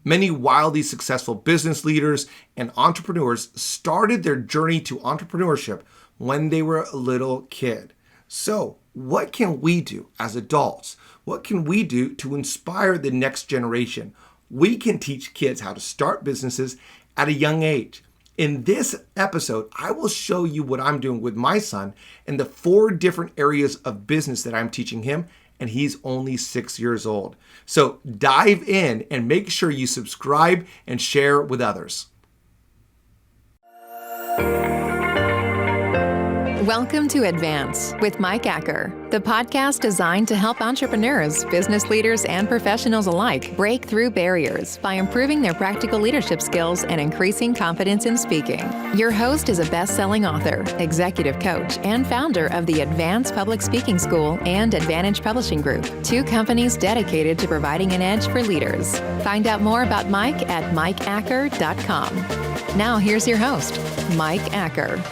Many wildly successful business leaders and entrepreneurs started their journey to entrepreneurship when they were a little kid. So, what can we do as adults? What can we do to inspire the next generation? We can teach kids how to start businesses at a young age. In this episode, I will show you what I'm doing with my son and the 4 different areas of business that I'm teaching him, and he's only 6 years old. So dive in and make sure you subscribe and share with others. Welcome to Advance with Mike Acker, the podcast designed to help entrepreneurs, business leaders, and professionals alike break through barriers by improving their practical leadership skills and increasing confidence in speaking. Your host is a best-selling author, executive coach, and founder of the Advance Public Speaking School and Advantage Publishing Group, 2 companies dedicated to providing an edge for leaders. Find out more about Mike at mikeacker.com. Now here's your host, Mike Acker.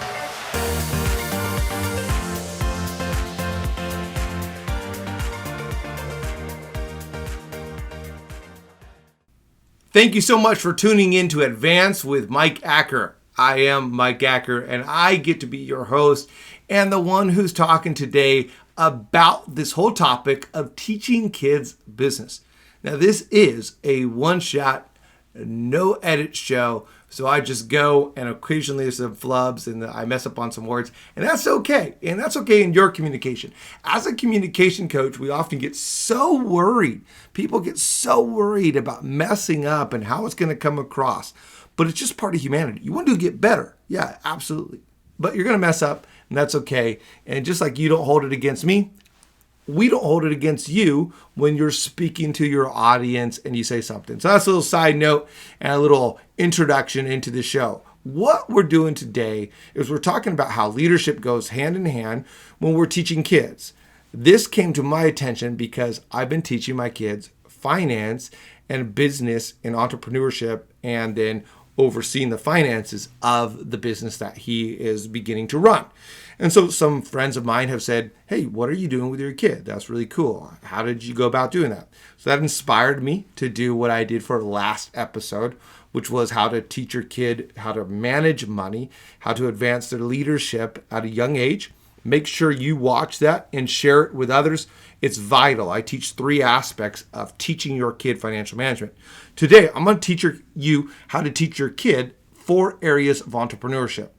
Thank you so much for tuning in to Advance with Mike Acker. I am Mike Acker, and I get to be your host and the one who's talking today about this whole topic of teaching kids business. Now, this is a one-shot, no-edit show, so I just go, and occasionally there's some flubs, and I mess up on some words, and that's okay. And that's okay in your communication. As a communication coach, we often get so worried. People get so worried about messing up and how it's going to come across. But it's just part of humanity. You want to get better. Yeah, absolutely. But you're going to mess up, and that's okay. And just like you don't hold it against me, we don't hold it against you when you're speaking to your audience and you say something. So that's a little side note and a little introduction into the show. What we're doing today is we're talking about how leadership goes hand in hand when we're teaching kids. This came to my attention because I've been teaching my kids finance and business and entrepreneurship, and then overseeing the finances of the business that he is beginning to run. And so some friends of mine have said, hey, what are you doing with your kid? That's really cool. How did you go about doing that? So that inspired me to do what I did for the last episode, which was how to teach your kid how to manage money, how to advance their leadership at a young age. Make sure you watch that and share it with others. It's vital. I teach 3 aspects of teaching your kid financial management. Today, I'm going to teach you how to teach your kid 4 areas of entrepreneurship.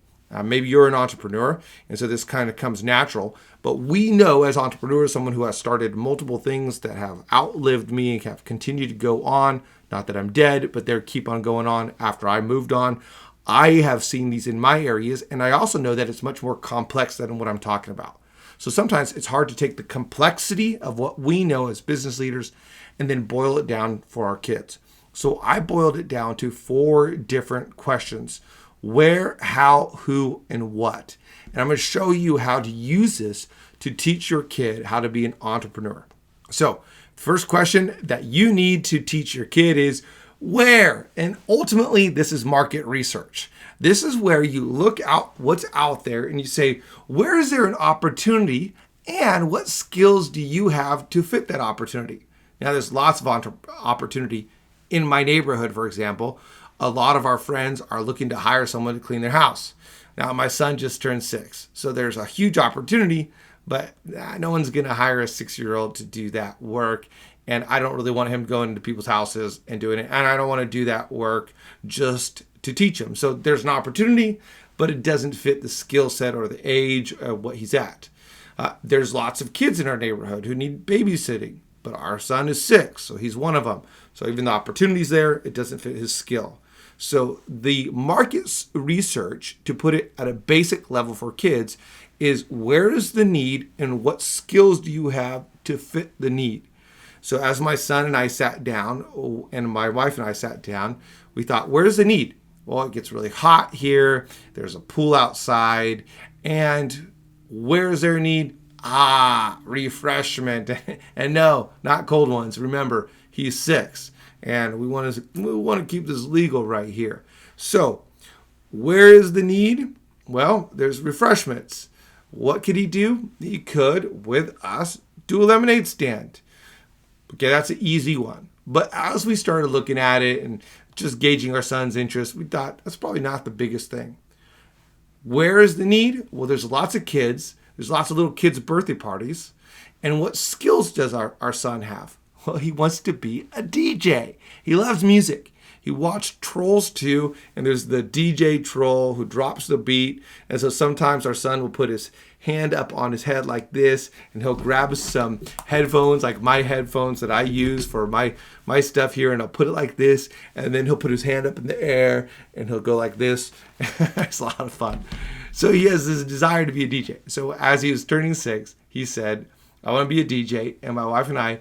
Maybe you're an entrepreneur, and so this kind of comes natural. But we know as entrepreneurs, someone who has started multiple things that have outlived me and have continued to go on. Not that I'm dead, but they keep on going on after I moved on. I have seen these in my areas, and I also know that it's much more complex than what I'm talking about. So sometimes it's hard to take the complexity of what we know as business leaders and then boil it down for our kids. So I boiled it down to 4 different questions: where, how, who, and what. And I'm going to show you how to use this to teach your kid how to be an entrepreneur. So first question that you need to teach your kid is where? And ultimately, this is market research. This is where you look out what's out there and you say, where is there an opportunity and what skills do you have to fit that opportunity? Now, there's lots of opportunity. In my neighborhood, for example, a lot of our friends are looking to hire someone to clean their house. Now, my son just turned 6, so there's a huge opportunity, but no one's going to hire a 6-year-old to do that work. And I don't really want him going into people's houses and doing it. And I don't want to do that work just to teach him. So there's an opportunity, but it doesn't fit the skill set or the age of what he's at. There's lots of kids in our neighborhood who need babysitting, but our son is 6, so he's one of them. So even the opportunity's there, it doesn't fit his skill. So the market research, to put it at a basic level for kids, is where is the need and what skills do you have to fit the need? So as my son and I sat down, and my wife and I sat down, we thought, where's the need? Well, it gets really hot here. There's a pool outside. And where is there a need? Refreshment. And no, not cold ones. Remember, he's 6. And we want to keep this legal right here. So where is the need? Well, there's refreshments. What could he do? He could, with us, do a lemonade stand. Okay, that's an easy one. But as we started looking at it and just gauging our son's interest, we thought that's probably not the biggest thing. Where is the need? Well, there's lots of kids. There's lots of little kids' birthday parties. And what skills does our son have? Well, he wants to be a DJ. He loves music. He watched Trolls 2, and there's the DJ troll who drops the beat. And so sometimes our son will put his hand up on his head like this, and he'll grab some headphones, like my headphones that I use for my stuff here, and I'll put it like this, and then he'll put his hand up in the air, and he'll go like this. It's a lot of fun. So he has this desire to be a DJ. So as he was turning 6, he said, I want to be a DJ, and my wife and I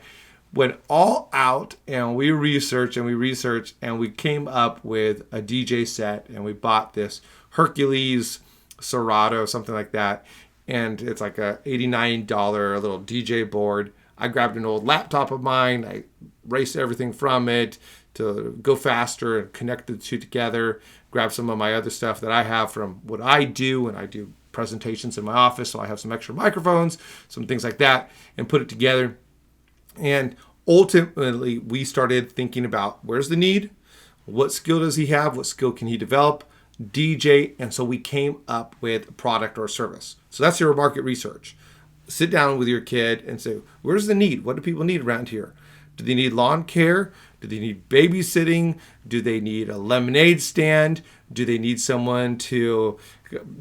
went all out, and we researched and we came up with a DJ set, and we bought this Hercules Serato, something like that, and it's like a $89 little DJ board. I grabbed an old laptop of mine, I erased everything from it to go faster and connect the two together, grab some of my other stuff that I have from what I do, and I do presentations in my office, so I have some extra microphones, some things like that, and put it together. And ultimately, we started thinking about where's the need, what skill does he have, what skill can he develop, DJ, and so we came up with a product or service. So that's your market research. Sit down with your kid and say, where's the need? What do people need around here? Do they need lawn care? Do they need babysitting? Do they need a lemonade stand? Do they need someone to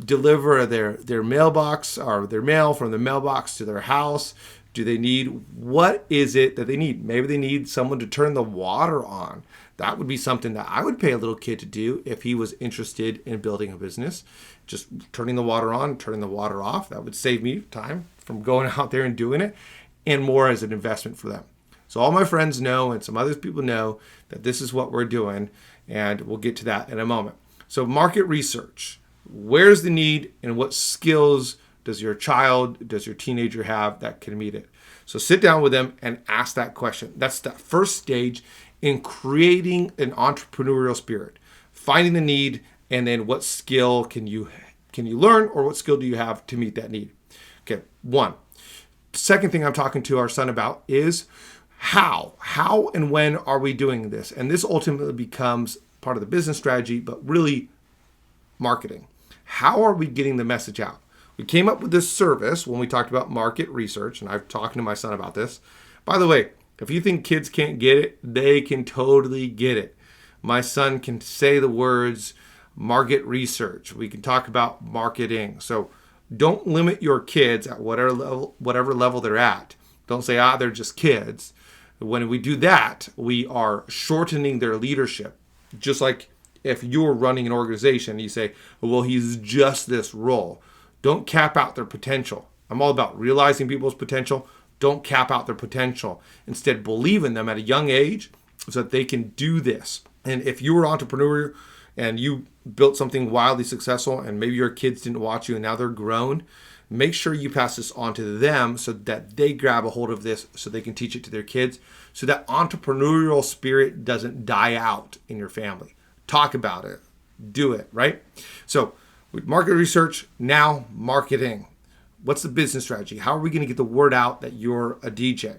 deliver their mailbox or their mail from the mailbox to their house? Do they need, what is it that they need? Maybe they need someone to turn the water on. That would be something that I would pay a little kid to do if he was interested in building a business. Just turning the water on, turning the water off. That would save me time from going out there and doing it, and more as an investment for them. So all my friends know, and some other people know, that this is what we're doing, and we'll get to that in a moment. So market research. Where's the need, and what skills does your child, does your teenager have that can meet it? So sit down with them and ask that question. That's the first stage in creating an entrepreneurial spirit. Finding the need, and then what skill can you learn, or what skill do you have to meet that need? Okay, one. Second thing I'm talking to our son about is how. How and when are we doing this? And this ultimately becomes part of the business strategy, but really marketing. How are we getting the message out? We came up with this service when we talked about market research, and I've talked to my son about this. By the way, if you think kids can't get it, they can totally get it. My son can say the words market research. We can talk about marketing. So don't limit your kids at whatever level they're at. Don't say, they're just kids. When we do that, we are shortening their leadership. Just like if you're running an organization, you say, well, he's just this role. Don't cap out their potential. I'm all about realizing people's potential. Don't cap out their potential. Instead, believe in them at a young age so that they can do this. And if you were an entrepreneur and you built something wildly successful, and maybe your kids didn't watch you and now they're grown, make sure you pass this on to them so that they grab a hold of this so they can teach it to their kids, so that entrepreneurial spirit doesn't die out in your family. Talk about it. Do it, right? So with market research, now marketing. What's the business strategy? How are we going to get the word out that you're a DJ?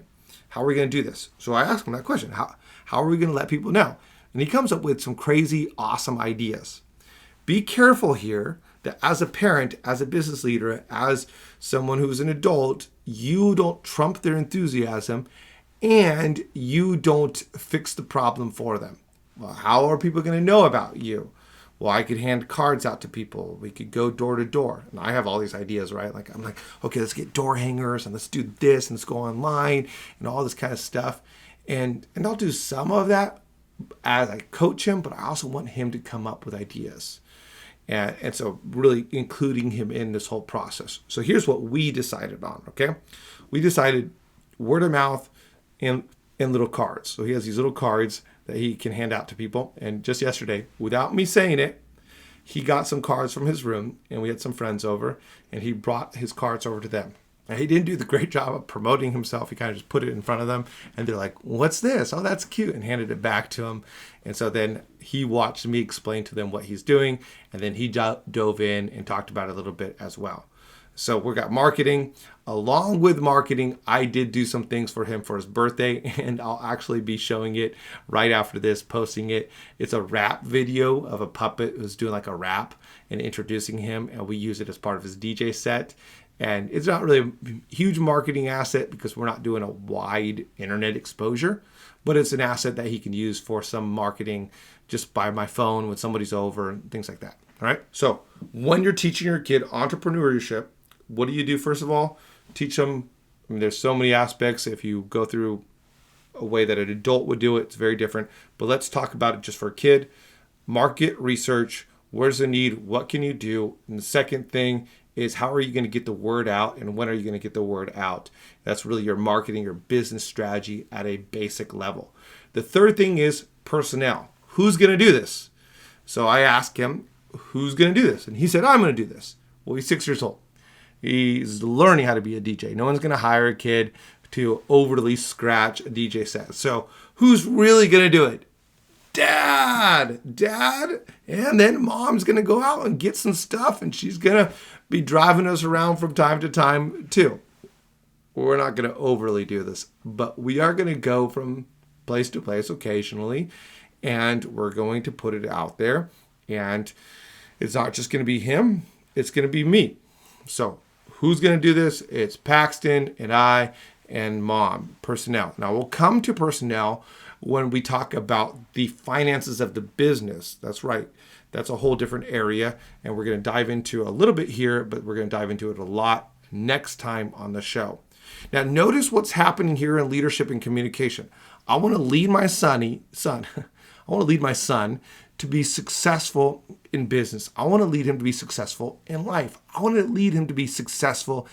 How are we going to do this? So I asked him that question. How are we going to let people know? And he comes up with some crazy, awesome ideas. Be careful here that as a parent, as a business leader, as someone who's an adult, you don't trump their enthusiasm and you don't fix the problem for them. Well, how are people going to know about you? Well, I could hand cards out to people. We could go door to door. And I have all these ideas, right? I'm like, okay, let's get door hangers and let's do this and let's go online and all this kind of stuff. And I'll do some of that as I coach him, but I also want him to come up with ideas. And so really including him in this whole process. So here's what we decided on, okay? We decided word of mouth and little cards. So he has these little cards that he can hand out to people. And just yesterday, without me saying it, he got some cards from his room, and we had some friends over, and he brought his cards over to them. And he didn't do the great job of promoting himself. He kind of just put it in front of them, and they're like, what's this? Oh, that's cute, and handed it back to him. And so then he watched me explain to them what he's doing, and then he dove in and talked about it a little bit as well. So we got marketing. Along with marketing, I did do some things for him for his birthday, and I'll actually be showing it right after this, posting it. It's a rap video of a puppet who's doing like a rap and introducing him, and we use it as part of his DJ set. And it's not really a huge marketing asset because we're not doing a wide internet exposure, but it's an asset that he can use for some marketing just by my phone when somebody's over and things like that. All right. So when you're teaching your kid entrepreneurship, what do you do first of all? Teach them. I mean, there's so many aspects. If you go through a way that an adult would do it, it's very different. But let's talk about it just for a kid. Market research. Where's the need? What can you do? And the second thing is, how are you going to get the word out, and when are you going to get the word out? That's really your marketing, your business strategy at a basic level. The third thing is personnel. Who's going to do this? So I asked him, who's going to do this? And he said, I'm going to do this. Well, he's 6 years old. He's learning how to be a DJ. No one's going to hire a kid to overly scratch a DJ set. So who's really going to do it? Dad. And then mom's going to go out and get some stuff, and she's going to be driving us around from time to time too. We're not going to overly do this, but we are going to go from place to place occasionally, and we're going to put it out there. And it's not just going to be him, it's going to be me. So who's going to do this? It's Paxton and I and mom. Personnel. Now we'll come to personnel when we talk about the finances of the business. That's right. That's a whole different area, and we're going to dive into a little bit here, but we're going to dive into it a lot next time on the show. Now, notice what's happening here in leadership and communication. I want to lead my son. I want to lead my son to be successful in business. I want to lead him to be successful in life. I want to lead him to be successful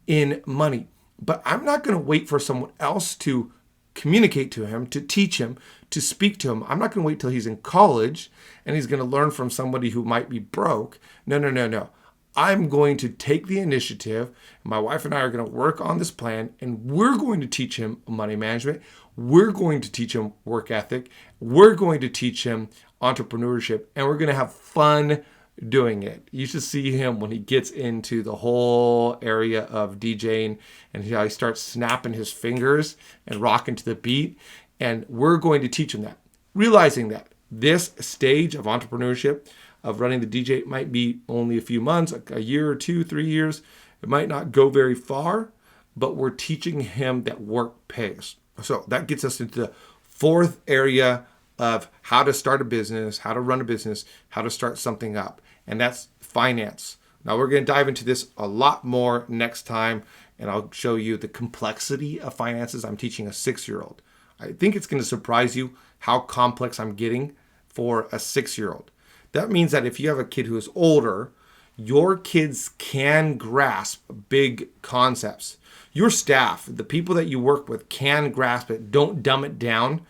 in money. But I'm not going to wait for someone else to communicate to him, to teach him, to speak to him. I'm not going to wait till he's in college and he's going to learn from somebody who might be broke. No. I'm going to take the initiative. My wife and I are going to work on this plan, and we're going to teach him money management. We're going to teach him work ethic. We're going to teach him entrepreneurship, and we're going to have fun doing it. You should see him when he gets into the whole area of DJing, and how he starts snapping his fingers and rocking to the beat. And we're going to teach him that, realizing that this stage of entrepreneurship, of running the DJ, might be only a few months, a year or 2, 3 years. It might not go very far, but we're teaching him that work pays. So that gets us into the fourth area of how to start a business, how to run a business, how to start something up. And that's finance. Now we're going to dive into this a lot more next time, and I'll show you the complexity of finances. I'm teaching a 6-year-old. I think it's going to surprise you how complex I'm getting for a 6-year-old. That means that if you have a kid who is older, your kids can grasp big concepts. Your staff, the people that you work with, can grasp it. Don't dumb it down.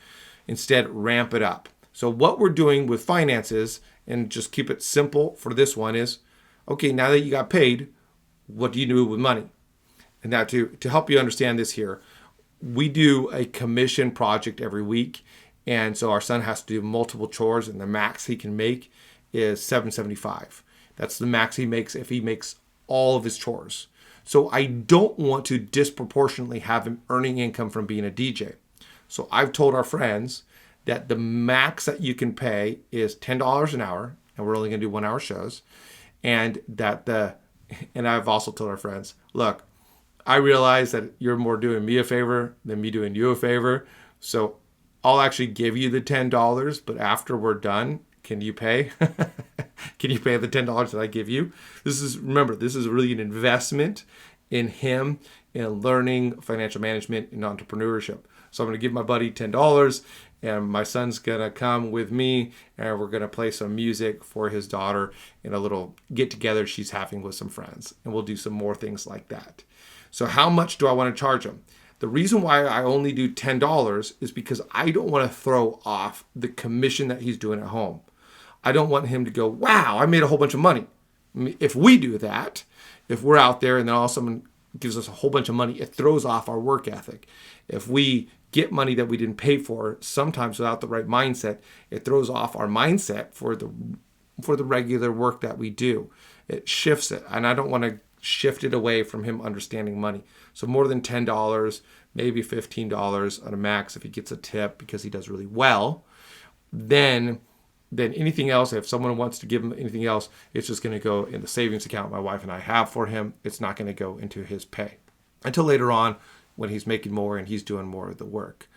Instead, ramp it up. So what we're doing with finances, and just keep it simple for this one, is, okay, now that you got paid, what do you do with money? And now to help you understand this here, we do a commission project every week. And so our son has to do multiple chores, and the max he can make is $775. That's the max he makes if he makes all of his chores. So I don't want to disproportionately have him earning income from being a DJ. So I've told our friends that the max that you can pay is $10 an hour, and we're only going to do 1-hour shows. And I've also told our friends, look, I realize that you're more doing me a favor than me doing you a favor. So I'll actually give you the $10, but after we're done, can you pay? Can you pay the $10 that I give you? Remember, this is really an investment in him, in learning financial management and entrepreneurship. So I'm going to give my buddy $10, and my son's going to come with me, and we're going to play some music for his daughter in a little get-together she's having with some friends. And we'll do some more things like that. So how much do I want to charge him? The reason why I only do $10 is because I don't want to throw off the commission that he's doing at home. I don't want him to go, wow, I made a whole bunch of money. I mean, if we do that, if we're out there and then all someone gives us a whole bunch of money, it throws off our work ethic. If we get money that we didn't pay for, sometimes without the right mindset, it throws off our mindset for the regular work that we do. It shifts it. And I don't want to shifted away from him understanding money. So more than $10, maybe $15 at a max if he gets a tip because he does really well. Then anything else, if someone wants to give him anything else, it's just going to go in the savings account my wife and I have for him. It's not going to go into his pay until later on when he's making more and he's doing more of the work.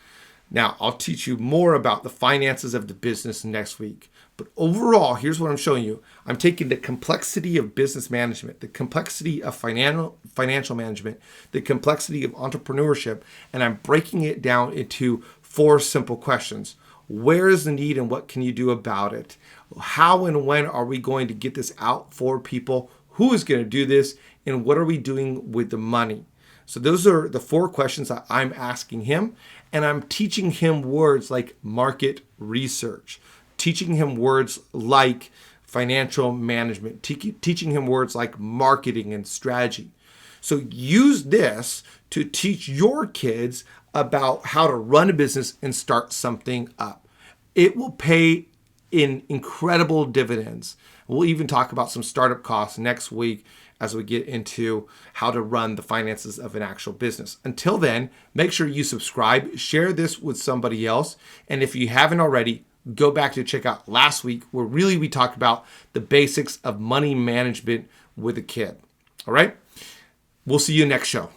Now, I'll teach you more about the finances of the business next week. But overall, here's what I'm showing you. I'm taking the complexity of business management, the complexity of financial management, the complexity of entrepreneurship, and I'm breaking it down into 4 simple questions. Where is the need and what can you do about it? How and when are we going to get this out for people? Who is going to do this? And what are we doing with the money? So those are the 4 questions that I'm asking him. And I'm teaching him words like market research, teaching him words like financial management, teaching him words like marketing and strategy. So use this to teach your kids about how to run a business and start something up. It will pay in incredible dividends. We'll even talk about some startup costs next week as we get into how to run the finances of an actual business. Until then, make sure you subscribe, share this with somebody else. And if you haven't already, go back to check out last week where really we talked about the basics of money management with a kid. All right? We'll see you next show.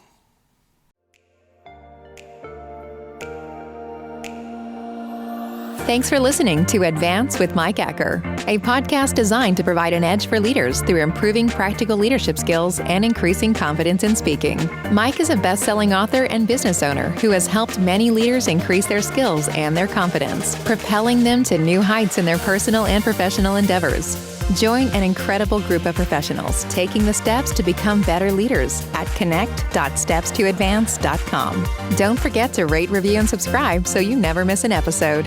Thanks for listening to Advance with Mike Acker, a podcast designed to provide an edge for leaders through improving practical leadership skills and increasing confidence in speaking. Mike is a best-selling author and business owner who has helped many leaders increase their skills and their confidence, propelling them to new heights in their personal and professional endeavors. Join an incredible group of professionals taking the steps to become better leaders at connect.stepstoadvance.com. Don't forget to rate, review, and subscribe so you never miss an episode.